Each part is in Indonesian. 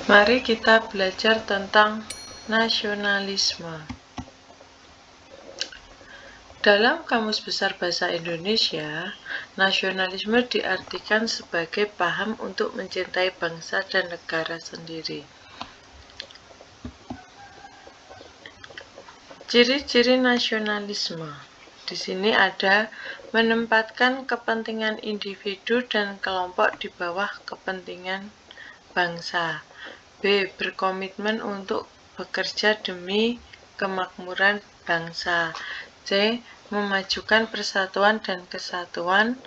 Mari kita belajar tentang nasionalisme. Dalam Kamus Besar Bahasa Indonesia, nasionalisme diartikan sebagai paham untuk mencintai bangsa dan negara sendiri. Ciri-ciri nasionalisme. Di sini ada menempatkan kepentingan individu dan kelompok di bawah kepentingan bangsa. B. Berkomitmen untuk bekerja demi kemakmuran bangsa. C. Memajukan persatuan dan kesatuan.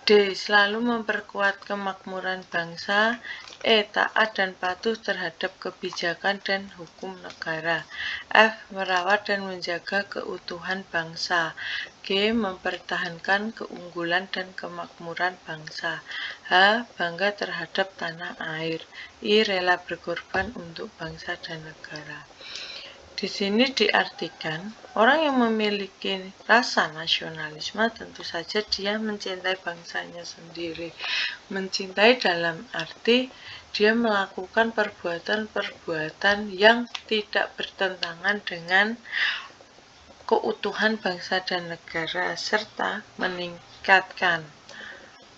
D. Selalu memperkuat kemakmuran bangsa. E. Taat dan patuh terhadap kebijakan dan hukum negara. F. Merawat dan menjaga keutuhan bangsa. G. Mempertahankan keunggulan dan kemakmuran bangsa. H. Bangga terhadap tanah air. I. Rela berkorban untuk bangsa dan negara. Di sini diartikan, orang yang memiliki rasa nasionalisme tentu saja dia mencintai bangsanya sendiri. Mencintai dalam arti dia melakukan perbuatan-perbuatan yang tidak bertentangan dengan keutuhan bangsa dan negara, serta meningkatkan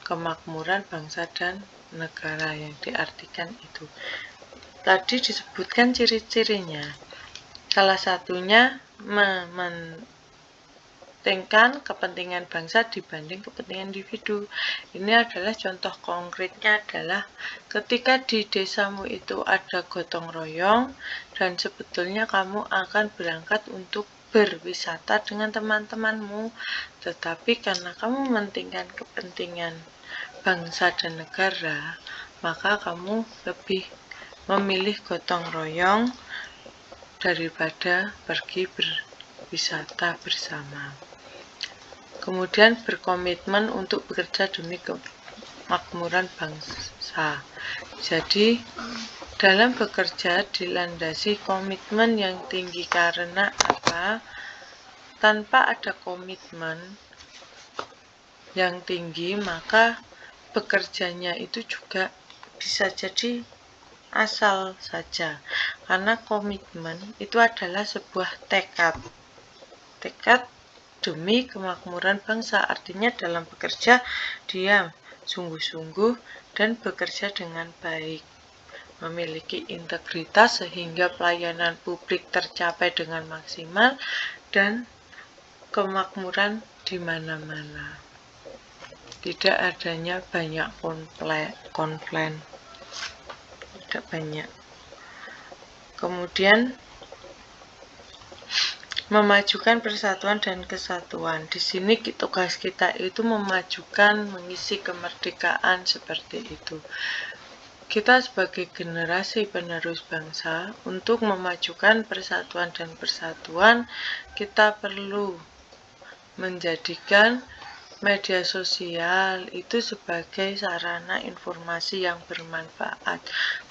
kemakmuran bangsa dan negara yang diartikan itu. Tadi disebutkan ciri-cirinya. Salah satunya mementingkan kepentingan bangsa dibanding kepentingan individu. Ini adalah contoh konkretnya adalah ketika di desamu itu ada gotong royong dan sebetulnya kamu akan berangkat untuk berwisata dengan teman-temanmu, tetapi karena kamu mementingkan kepentingan bangsa dan negara, maka kamu lebih memilih gotong royong daripada pergi berwisata bersama. Kemudian berkomitmen untuk bekerja demi kemakmuran bangsa. Jadi dalam bekerja dilandasi komitmen yang tinggi. Karena apa? Tanpa ada komitmen yang tinggi, maka bekerjanya itu juga bisa jadi asal saja, karena komitmen itu adalah sebuah tekad demi kemakmuran bangsa. Artinya dalam bekerja dia sungguh-sungguh dan bekerja dengan baik, memiliki integritas sehingga pelayanan publik tercapai dengan maksimal dan kemakmuran di mana-mana. Tidak adanya banyak komplain. Tidak banyak. Kemudian memajukan persatuan dan kesatuan. Di sini tugas kita itu memajukan, mengisi kemerdekaan seperti itu. Kita sebagai generasi penerus bangsa, untuk memajukan persatuan dan persatuan, kita perlu menjadikan media sosial itu sebagai sarana informasi yang bermanfaat,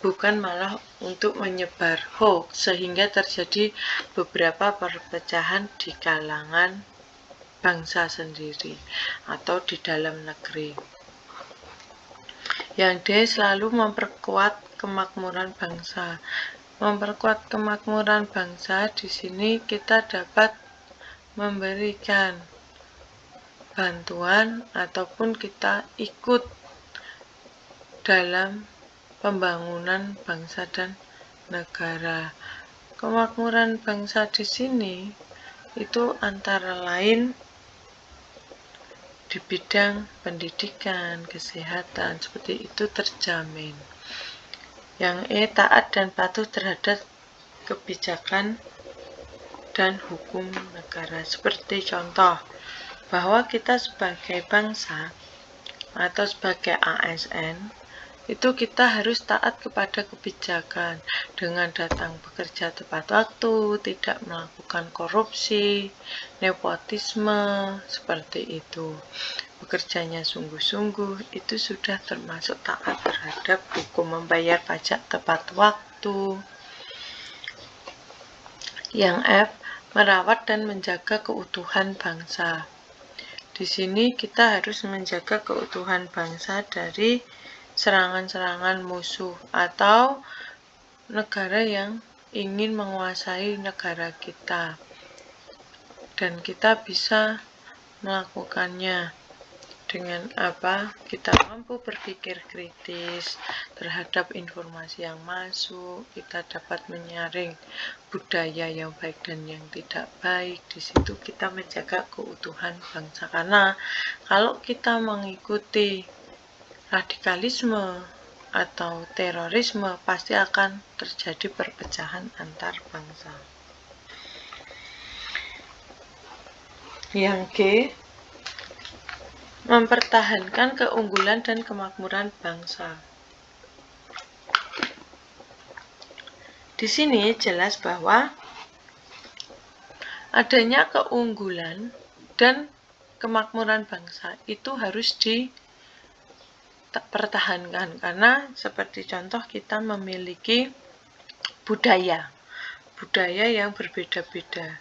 bukan malah untuk menyebar hoax sehingga terjadi beberapa perpecahan di kalangan bangsa sendiri atau di dalam negeri. Yang D. Selalu memperkuat kemakmuran bangsa. Memperkuat kemakmuran bangsa di sini kita dapat memberikan bantuan ataupun kita ikut dalam pembangunan bangsa dan negara. Kemakmuran bangsa di sini itu antara lain di bidang pendidikan, kesehatan, seperti itu terjamin. Yang E. Taat dan patuh terhadap kebijakan dan hukum negara. Seperti contoh, bahwa kita sebagai bangsa atau sebagai ASN itu kita harus taat kepada kebijakan dengan datang bekerja tepat waktu, tidak melakukan korupsi, nepotisme, seperti itu. Bekerjanya sungguh-sungguh itu sudah termasuk taat terhadap hukum, membayar pajak tepat waktu. Yang F. Merawat dan menjaga keutuhan bangsa. Di sini kita harus menjaga keutuhan bangsa dari serangan-serangan musuh atau negara yang ingin menguasai negara kita, dan kita bisa melakukannya dengan apa? Kita mampu berpikir kritis terhadap informasi yang masuk, kita dapat menyaring budaya yang baik dan yang tidak baik. Di situ kita menjaga keutuhan bangsa, karena kalau kita mengikuti radikalisme atau terorisme, pasti akan terjadi perpecahan antar bangsa. Yang G, mempertahankan keunggulan dan kemakmuran bangsa. Di sini jelas bahwa adanya keunggulan dan kemakmuran bangsa itu harus dipertahankan, karena seperti contoh kita memiliki budaya yang berbeda-beda.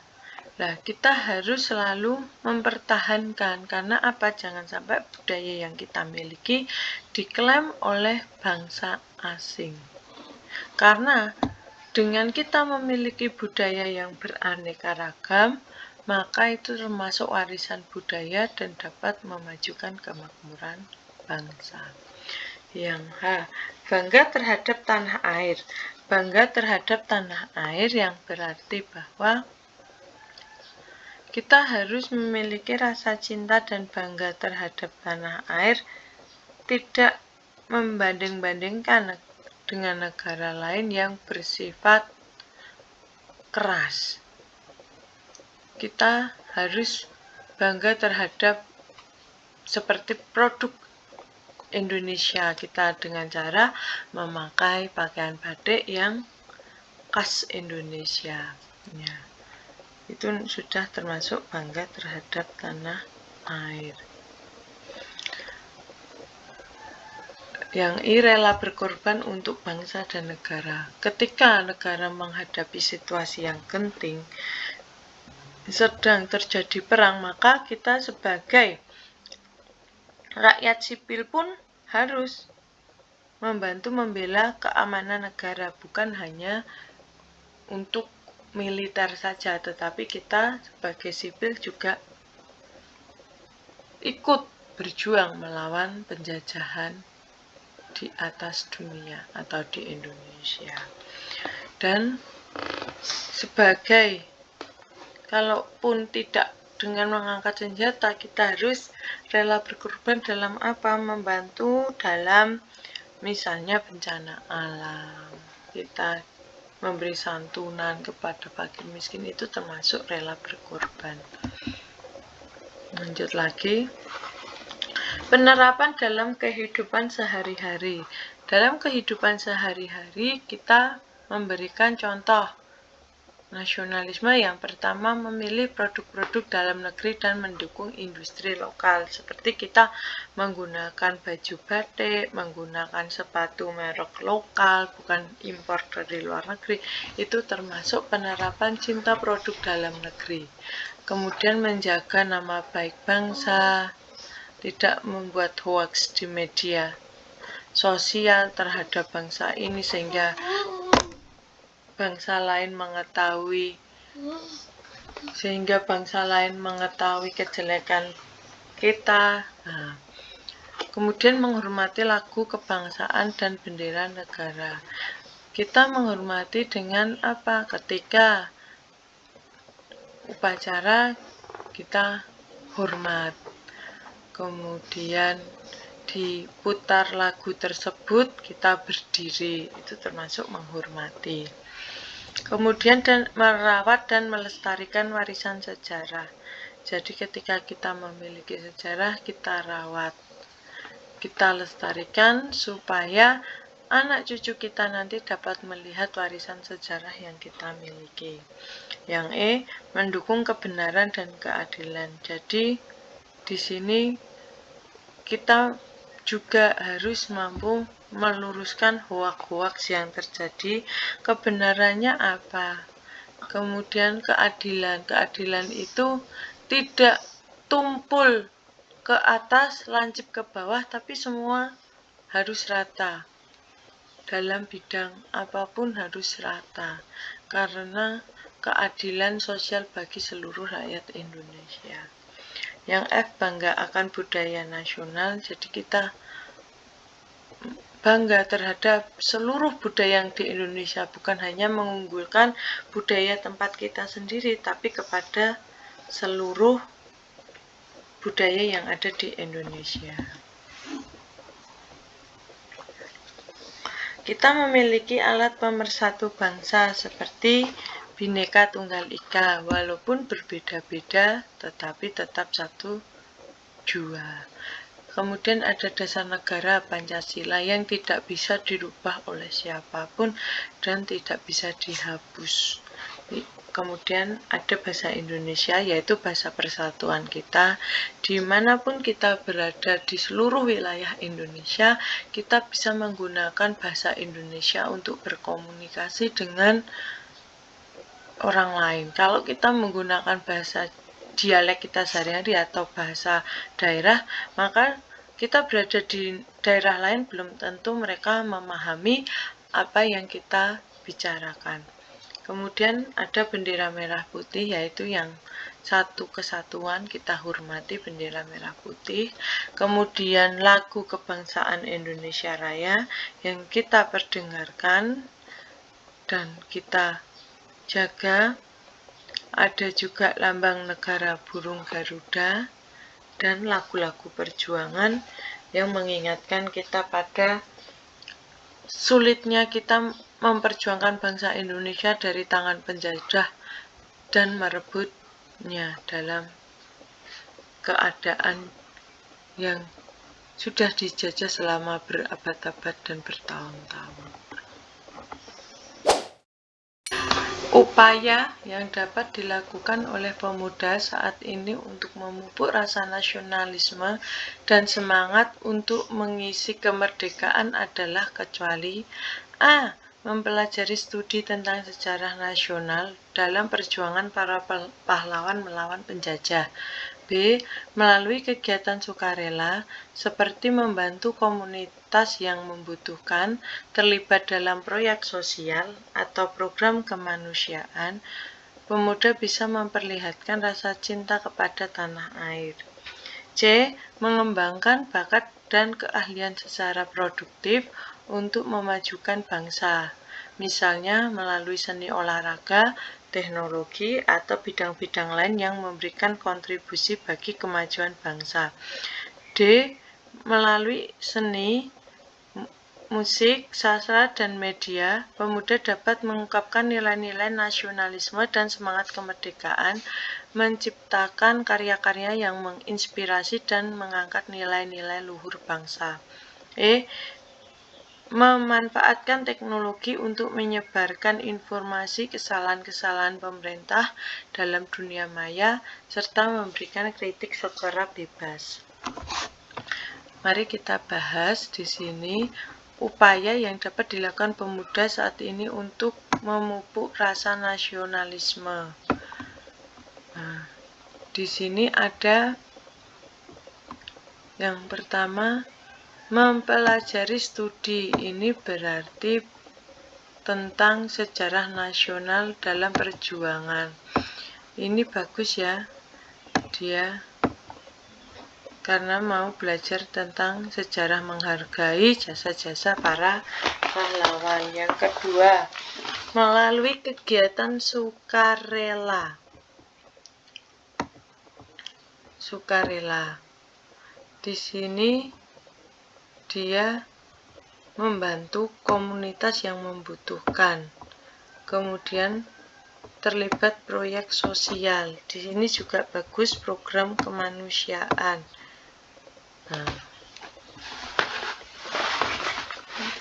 Nah, kita harus selalu mempertahankan, karena apa? Jangan sampai budaya yang kita miliki diklaim oleh bangsa asing. Karena dengan kita memiliki budaya yang beraneka ragam, maka itu termasuk warisan budaya dan dapat memajukan kemakmuran bangsa. Yang H, bangga terhadap tanah air. Bangga terhadap tanah air yang berarti bahwa kita harus memiliki rasa cinta dan bangga terhadap tanah air, tidak membanding-bandingkan dengan negara lain yang bersifat keras. Kita harus bangga terhadap seperti produk Indonesia kita dengan cara memakai pakaian batik yang khas Indonesia. Ya. Itu sudah termasuk bangga terhadap tanah air. Yang I, rela berkorban untuk bangsa dan negara. Ketika negara menghadapi situasi yang genting, sedang terjadi perang, maka kita sebagai rakyat sipil pun harus membantu membela keamanan negara, bukan hanya untuk militer saja, tetapi kita sebagai sipil juga ikut berjuang melawan penjajahan di atas dunia atau di Indonesia. Dan sebagai, kalaupun tidak dengan mengangkat senjata, kita harus rela berkorban dalam apa? Membantu dalam misalnya bencana alam. Kita memberi santunan kepada fakir miskin, itu termasuk rela berkorban. Lanjut lagi. Penerapan dalam kehidupan sehari-hari. Dalam kehidupan sehari-hari kita memberikan contoh nasionalisme. Yang pertama, memilih produk-produk dalam negeri dan mendukung industri lokal. Seperti kita menggunakan baju batik, menggunakan sepatu merek lokal, bukan impor dari luar negeri. Itu termasuk penerapan cinta produk dalam negeri. Kemudian menjaga nama baik bangsa, tidak membuat hoax di media sosial terhadap bangsa ini sehingga bangsa lain mengetahui kejelekan kita. Nah, kemudian menghormati lagu kebangsaan dan bendera negara. Kita menghormati dengan apa? Ketika upacara kita hormat. Kemudian diputar lagu tersebut kita berdiri, itu termasuk menghormati. Kemudian merawat dan melestarikan warisan sejarah. Jadi ketika kita memiliki sejarah, kita rawat, kita lestarikan supaya anak cucu kita nanti dapat melihat warisan sejarah yang kita miliki. Yang E, mendukung kebenaran dan keadilan. Jadi di sini kita juga harus mampu meluruskan hoaks-hoaks yang terjadi. Kebenarannya apa? Kemudian keadilan. Keadilan itu tidak tumpul ke atas, lancip ke bawah, tapi semua harus rata. dalam bidang apapun harus rata, karena keadilan sosial bagi seluruh rakyat Indonesia. Yang F, bangga akan budaya nasional, jadi kita bangga terhadap seluruh budaya yang di Indonesia, bukan hanya mengunggulkan budaya tempat kita sendiri, tapi kepada seluruh budaya yang ada di Indonesia. Kita memiliki alat pemersatu bangsa seperti Bhinneka Tunggal Ika, walaupun berbeda-beda tetapi tetap satu jua. Kemudian ada dasar negara Pancasila yang tidak bisa dirubah oleh siapapun dan tidak bisa dihapus. Kemudian ada bahasa Indonesia, yaitu bahasa persatuan kita. Dimanapun kita berada di seluruh wilayah Indonesia, kita bisa menggunakan bahasa Indonesia untuk berkomunikasi dengan orang lain. Kalau kita menggunakan bahasa dialek kita sehari-hari atau bahasa daerah, maka kita berada di daerah lain belum tentu mereka memahami apa yang kita bicarakan. Kemudian ada bendera merah putih, yaitu yang satu kesatuan, kita hormati bendera merah putih. Kemudian lagu kebangsaan Indonesia Raya yang kita perdengarkan dan kita jaga. Ada juga lambang negara burung Garuda dan lagu-lagu perjuangan yang mengingatkan kita pada sulitnya kita memperjuangkan bangsa Indonesia dari tangan penjajah dan merebutnya dalam keadaan yang sudah dijajah selama berabad-abad dan bertahun-tahun. Upaya yang dapat dilakukan oleh pemuda saat ini untuk memupuk rasa nasionalisme dan semangat untuk mengisi kemerdekaan adalah kecuali A. Mempelajari studi tentang sejarah nasional dalam perjuangan para pahlawan melawan penjajah. B. Melalui kegiatan sukarela seperti membantu komunitas yang membutuhkan, terlibat dalam proyek sosial atau program kemanusiaan, pemuda bisa memperlihatkan rasa cinta kepada tanah air. C. Mengembangkan bakat dan keahlian secara produktif untuk memajukan bangsa, misalnya melalui seni olahraga, teknologi, atau bidang-bidang lain yang memberikan kontribusi bagi kemajuan bangsa. D. Melalui seni, musik, sastra, dan media, pemuda dapat mengungkapkan nilai-nilai nasionalisme dan semangat kemerdekaan, menciptakan karya-karya yang menginspirasi dan mengangkat nilai-nilai luhur bangsa. E. Memanfaatkan teknologi untuk menyebarkan informasi kesalahan-kesalahan pemerintah dalam dunia maya, serta memberikan kritik secara bebas. Mari kita bahas di sini upaya yang dapat dilakukan pemuda saat ini untuk memupuk rasa nasionalisme. Nah, di sini ada yang pertama, mempelajari studi. Ini berarti tentang sejarah nasional dalam perjuangan. Ini bagus ya, dia karena mau belajar tentang sejarah, menghargai jasa-jasa para pahlawan. Yang kedua, melalui kegiatan sukarela. Di sini dia membantu komunitas yang membutuhkan. Kemudian terlibat proyek sosial. Di sini juga bagus program kemanusiaan. Nah,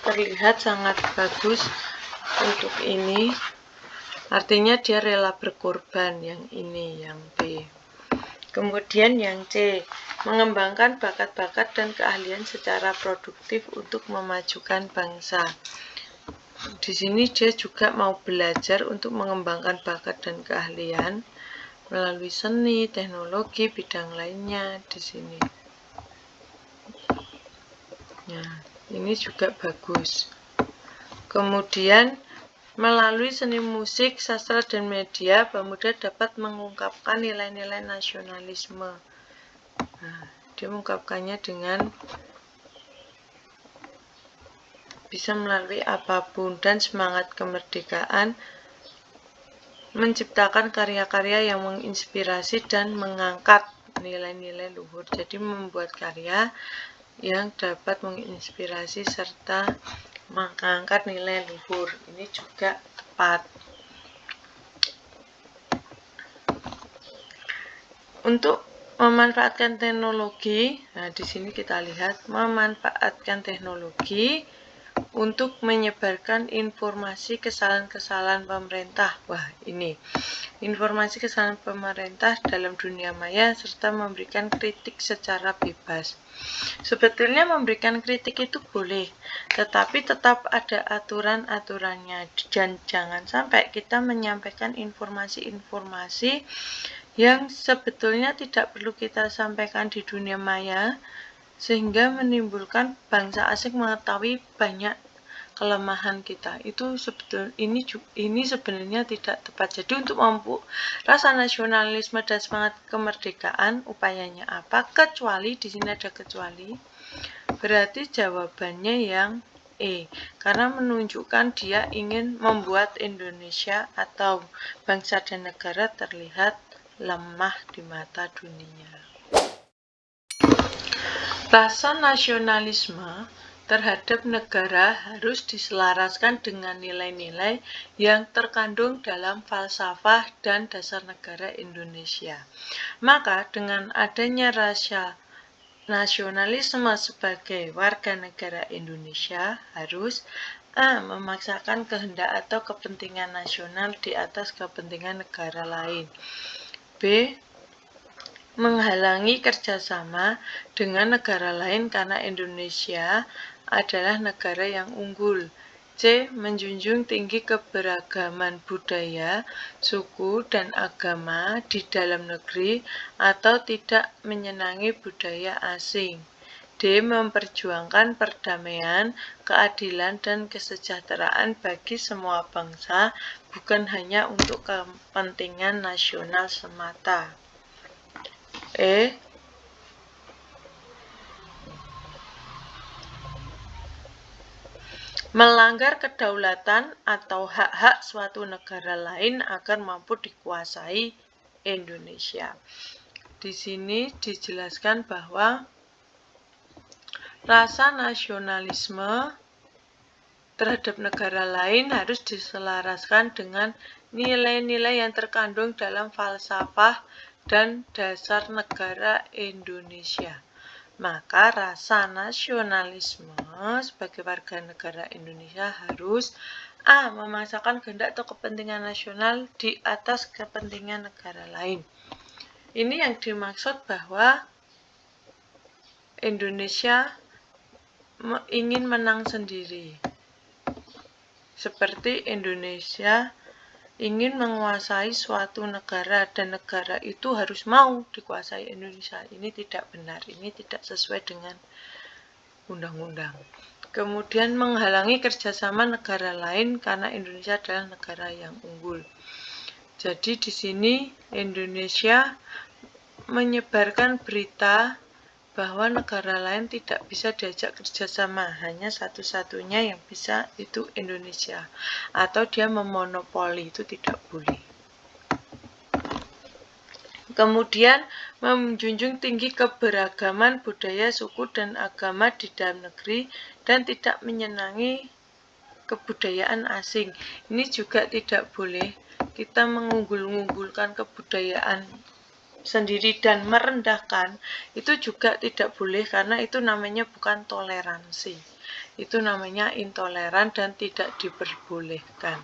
terlihat sangat bagus untuk ini. Artinya dia rela berkorban, yang ini, yang B. Kemudian yang C, mengembangkan bakat-bakat dan keahlian secara produktif untuk memajukan bangsa. Di sini dia juga mau belajar untuk mengembangkan bakat dan keahlian melalui seni, teknologi, bidang lainnya di sini. Nah, ini juga bagus. Kemudian, melalui seni musik, sastra, dan media, pemuda dapat mengungkapkan nilai-nilai nasionalisme. Nah, dia mengungkapkannya dengan bisa melalui apapun dan semangat kemerdekaan, menciptakan karya-karya yang menginspirasi dan mengangkat nilai-nilai luhur. Jadi membuat karya yang dapat menginspirasi serta mengangkat nilai luhur. Ini juga tepat. Untuk memanfaatkan teknologi, nah di sini kita lihat memanfaatkan teknologi untuk menyebarkan informasi kesalahan-kesalahan pemerintah. Wah, ini informasi kesalahan pemerintah dalam dunia maya serta memberikan kritik secara bebas. Sebetulnya memberikan kritik itu boleh, tetapi tetap ada aturan-aturannya dan jangan sampai kita menyampaikan informasi-informasi yang sebetulnya tidak perlu kita sampaikan di dunia maya, sehingga menimbulkan bangsa asing mengetahui banyak kelemahan kita. Itu ini sebenarnya tidak tepat. Jadi untuk mampu rasa nasionalisme dan semangat kemerdekaan, upayanya apa? Kecuali di sini ada kecuali. Berarti jawabannya yang E, karena menunjukkan dia ingin membuat Indonesia atau bangsa dan negara terlihat lemah di mata dunia. Rasa nasionalisme terhadap negara harus diselaraskan dengan nilai-nilai yang terkandung dalam falsafah dan dasar negara Indonesia. Maka dengan adanya rasa nasionalisme sebagai warga negara Indonesia harus A. Memaksakan kehendak atau kepentingan nasional di atas kepentingan negara lain. B. Menghalangi kerjasama dengan negara lain karena Indonesia adalah negara yang unggul. C. Menjunjung tinggi keberagaman budaya, suku, dan agama di dalam negeri atau tidak menyenangi budaya asing. D. Memperjuangkan perdamaian, keadilan, dan kesejahteraan bagi semua bangsa, bukan hanya untuk kepentingan nasional semata. E. Melanggar kedaulatan atau hak-hak suatu negara lain agar mampu dikuasai Indonesia. Di sini dijelaskan bahwa rasa nasionalisme terhadap negara lain harus diselaraskan dengan nilai-nilai yang terkandung dalam falsafah dan dasar negara Indonesia. Maka rasa nasionalisme sebagai warga negara Indonesia harus A. Memaksakan kehendak atau kepentingan nasional di atas kepentingan negara lain. Ini yang dimaksud bahwa Indonesia ingin menang sendiri. Seperti Indonesia ingin menguasai suatu negara dan negara itu harus mau dikuasai Indonesia. Ini tidak benar, ini tidak sesuai dengan undang-undang. Kemudian menghalangi kerjasama negara lain karena Indonesia adalah negara yang unggul. Jadi di sini Indonesia menyebarkan berita bahwa negara lain tidak bisa diajak kerjasama, hanya satu-satunya yang bisa itu Indonesia, atau dia memonopoli, itu tidak boleh. Kemudian menjunjung tinggi keberagaman budaya, suku, dan agama di dalam negeri dan tidak menyenangi kebudayaan asing. Ini juga tidak boleh, kita mengunggul-unggulkan kebudayaan sendiri dan merendahkan, itu juga tidak boleh karena itu namanya bukan toleransi. Itu namanya intoleran dan tidak diperbolehkan.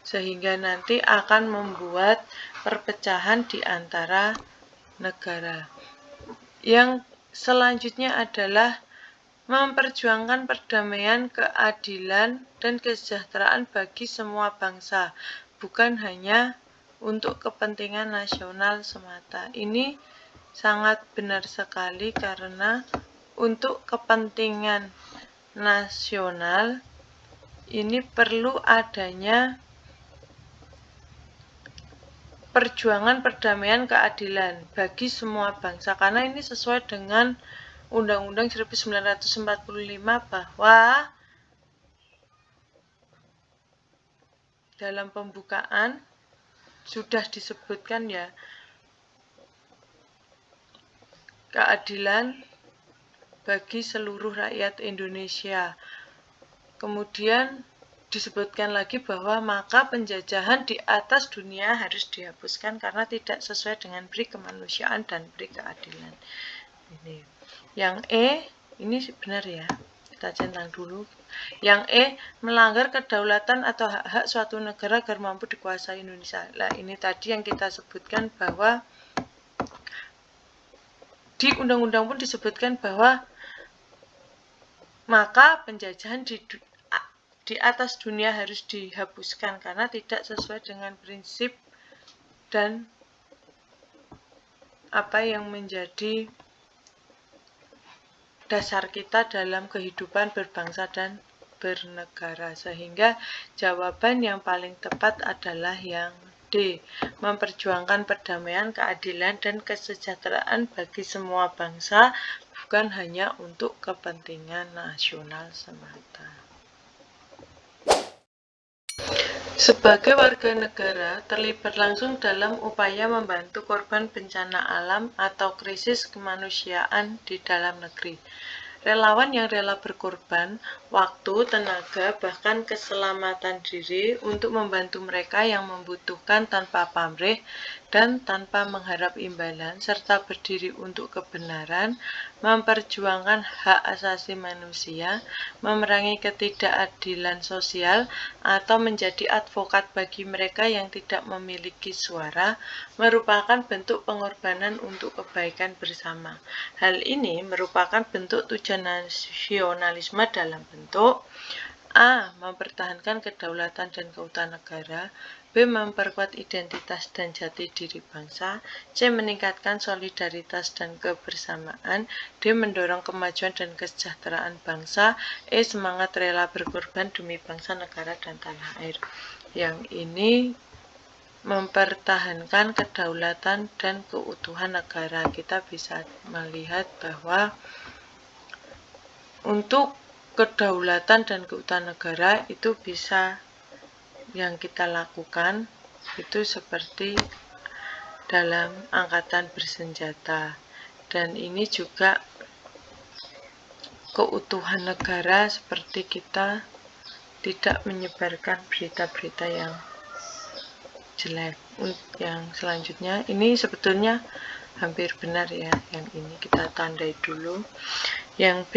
Sehingga nanti akan membuat perpecahan di antara negara. Yang selanjutnya adalah memperjuangkan perdamaian, keadilan, dan kesejahteraan bagi semua bangsa, bukan hanya untuk kepentingan nasional semata. Ini sangat benar sekali karena untuk kepentingan nasional ini perlu adanya perjuangan perdamaian keadilan bagi semua bangsa, karena ini sesuai dengan Undang-Undang 1945 bahwa dalam pembukaan sudah disebutkan ya, keadilan bagi seluruh rakyat Indonesia. Kemudian disebutkan lagi bahwa maka penjajahan di atas dunia harus dihapuskan karena tidak sesuai dengan pri kemanusiaan dan pri keadilan. Ini. Yang E, ini benar ya. Kita centang dulu. Yang E, melanggar kedaulatan atau hak-hak suatu negara agar mampu dikuasai Indonesia. Nah, ini tadi yang kita sebutkan bahwa di undang-undang pun disebutkan bahwa maka penjajahan di atas dunia harus dihapuskan karena tidak sesuai dengan prinsip dan apa yang menjadi dasar kita dalam kehidupan berbangsa dan bernegara. Sehingga jawaban yang paling tepat adalah yang D, memperjuangkan perdamaian, keadilan, dan kesejahteraan bagi semua bangsa, bukan hanya untuk kepentingan nasional semata. Sebagai warga negara, terlibat langsung dalam upaya membantu korban bencana alam atau krisis kemanusiaan di dalam negeri. Relawan yang rela berkorban, waktu, tenaga, bahkan keselamatan diri untuk membantu mereka yang membutuhkan tanpa pamrih dan tanpa mengharap imbalan, serta berdiri untuk kebenaran, memperjuangkan hak asasi manusia, memerangi ketidakadilan sosial, atau menjadi advokat bagi mereka yang tidak memiliki suara, merupakan bentuk pengorbanan untuk kebaikan bersama. Hal ini merupakan bentuk tujuan nasionalisme dalam bentuk A. Mempertahankan kedaulatan dan keutuhan negara, B. Memperkuat identitas dan jati diri bangsa, C. Meningkatkan solidaritas dan kebersamaan, D. Mendorong kemajuan dan kesejahteraan bangsa, E. Semangat rela berkorban demi bangsa, negara, dan tanah air. Yang ini mempertahankan kedaulatan dan keutuhan negara. Kita bisa melihat bahwa untuk kedaulatan dan keutuhan negara itu bisa yang kita lakukan itu seperti dalam angkatan bersenjata, dan ini juga keutuhan negara seperti kita tidak menyebarkan berita-berita yang jelek. Yang selanjutnya ini sebetulnya hampir benar ya, yang ini kita tandai dulu. Yang B,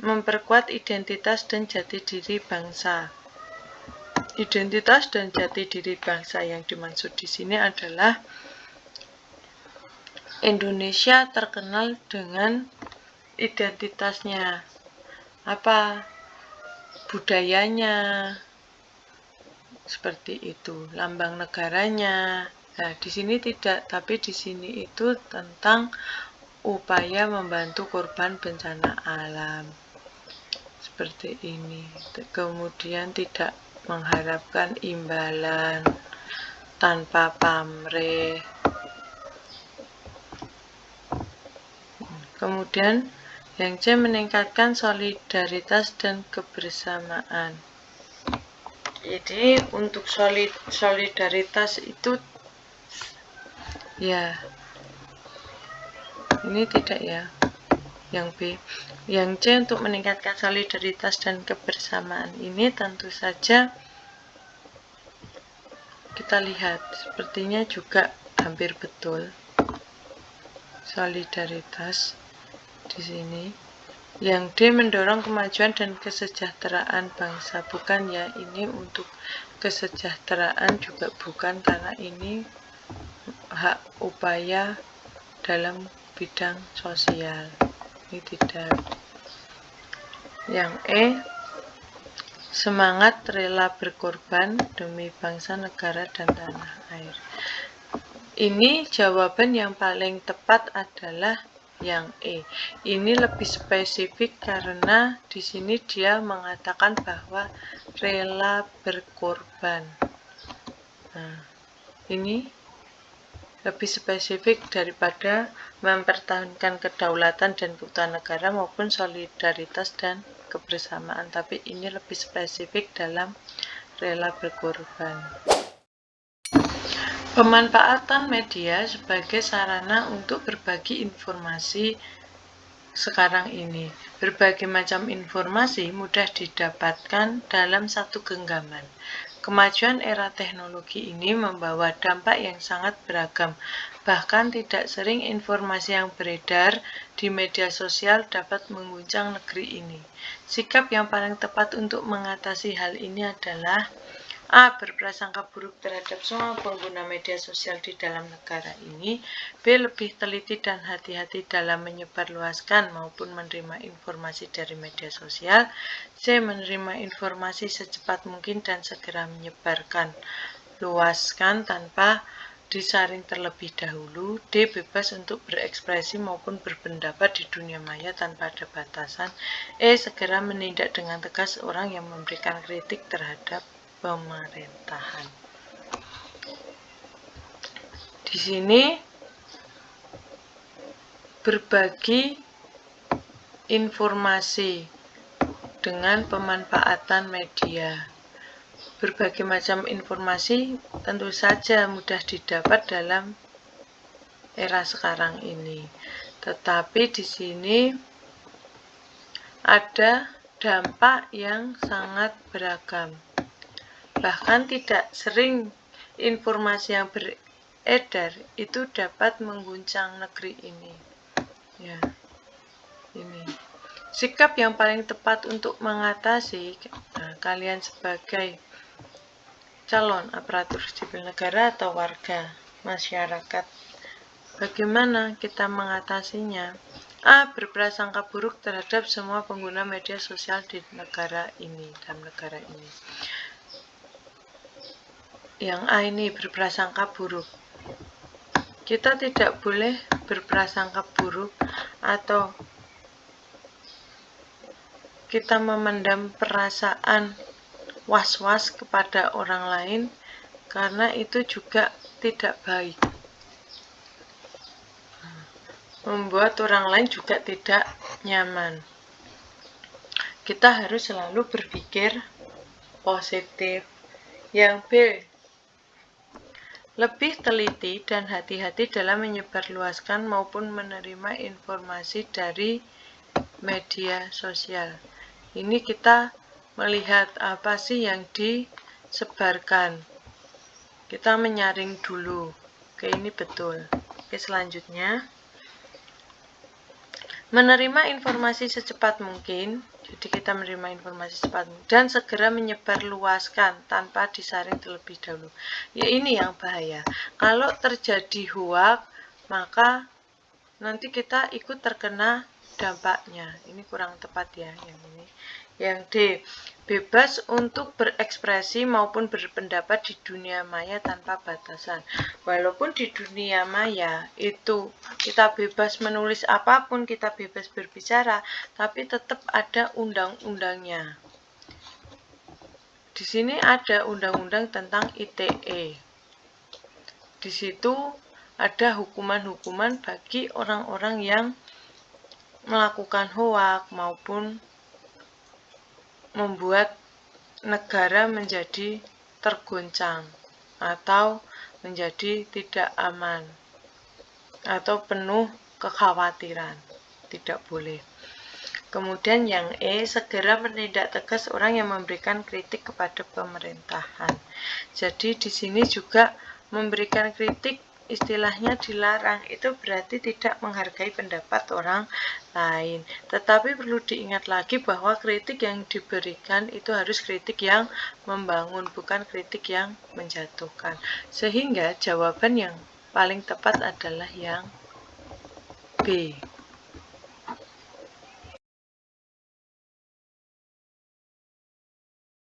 memperkuat identitas dan jati diri bangsa. Identitas dan jati diri bangsa yang dimaksud di sini adalah Indonesia terkenal dengan identitasnya, apa budayanya, seperti itu, lambang negaranya. Nah, di sini tidak, tapi di sini itu tentang upaya membantu korban bencana alam. Seperti ini. Kemudian tidak mengharapkan imbalan, tanpa pamrih. Kemudian yang C, meningkatkan solidaritas dan kebersamaan. Jadi untuk solidaritas itu ya ini tidak ya, yang B. Yang C, untuk meningkatkan solidaritas dan kebersamaan ini tentu saja kita lihat sepertinya juga hampir betul solidaritas di sini. Yang D, mendorong kemajuan dan kesejahteraan bangsa, bukan ya, ini untuk kesejahteraan juga bukan, karena ini hak upaya dalam bidang sosial. Ini tidak. Yang E, semangat rela berkorban demi bangsa, negara, dan tanah air. Ini jawaban yang paling tepat adalah yang E. Ini lebih spesifik karena di sini dia mengatakan bahwa rela berkorban. Nah, ini lebih spesifik daripada mempertahankan kedaulatan dan keutuhan negara maupun solidaritas dan kebersamaan, tapi ini lebih spesifik dalam rela berkorban. Pemanfaatan media sebagai sarana untuk berbagi informasi sekarang ini. Berbagai macam informasi mudah didapatkan dalam satu genggaman. Kemajuan era teknologi ini membawa dampak yang sangat beragam. Bahkan tidak sering informasi yang beredar di media sosial dapat mengguncang negeri ini. Sikap yang paling tepat untuk mengatasi hal ini adalah A. Berprasangka buruk terhadap semua pengguna media sosial di dalam negara ini. B. Lebih teliti dan hati-hati dalam menyebarluaskan maupun menerima informasi dari media sosial. C. Menerima informasi secepat mungkin dan segera menyebarkan luaskan tanpa disaring terlebih dahulu. D. Bebas untuk berekspresi maupun berpendapat di dunia maya tanpa ada batasan. E. Segera menindak dengan tegas orang yang memberikan kritik terhadap pemerintahan. Di sini berbagi informasi dengan pemanfaatan media. Berbagai macam informasi tentu saja mudah didapat dalam era sekarang ini. Tetapi di sini ada dampak yang sangat beragam. Bahkan tidak sering informasi yang beredar itu dapat mengguncang negeri ini. Ya, ini. Sikap yang paling tepat untuk mengatasi kalian sebagai calon aparatur sipil negara atau warga masyarakat. Bagaimana kita mengatasinya? A. Berprasangka buruk terhadap semua pengguna media sosial di negara ini, dalam negara ini. Yang A ini berprasangka buruk. Kita tidak boleh berprasangka buruk atau kita memendam perasaan was-was kepada orang lain karena itu juga tidak baik. Membuat orang lain juga tidak nyaman. Kita harus selalu berpikir positif. Yang B. Lebih teliti dan hati-hati dalam menyebarluaskan maupun menerima informasi dari media sosial. Ini kita melihat apa sih yang disebarkan. Kita menyaring dulu. Oke, ini betul. Oke, selanjutnya. Menerima informasi secepat mungkin. Jadi kita menerima informasi secepat mungkin dan segera menyebarluaskan tanpa disaring terlebih dahulu. Ya, ini yang bahaya. Kalau terjadi hoax, maka nanti kita ikut terkena dampaknya. Ini kurang tepat ya yang ini. Yang D. Bebas untuk berekspresi maupun berpendapat di dunia maya tanpa batasan. Walaupun di dunia maya itu kita bebas menulis apapun, kita bebas berbicara, tapi tetap ada undang-undangnya. Di sini ada undang-undang tentang ITE. Di situ ada hukuman-hukuman bagi orang-orang yang melakukan hoax maupun membuat negara menjadi tergoncang atau menjadi tidak aman atau penuh kekhawatiran. Tidak boleh. Kemudian yang E, segera menindak tegas orang yang memberikan kritik kepada pemerintahan. Jadi di sini juga memberikan kritik istilahnya dilarang, itu berarti tidak menghargai pendapat orang lain. Tetapi perlu diingat lagi bahwa kritik yang diberikan itu harus kritik yang membangun, bukan kritik yang menjatuhkan. Sehingga jawaban yang paling tepat adalah yang B.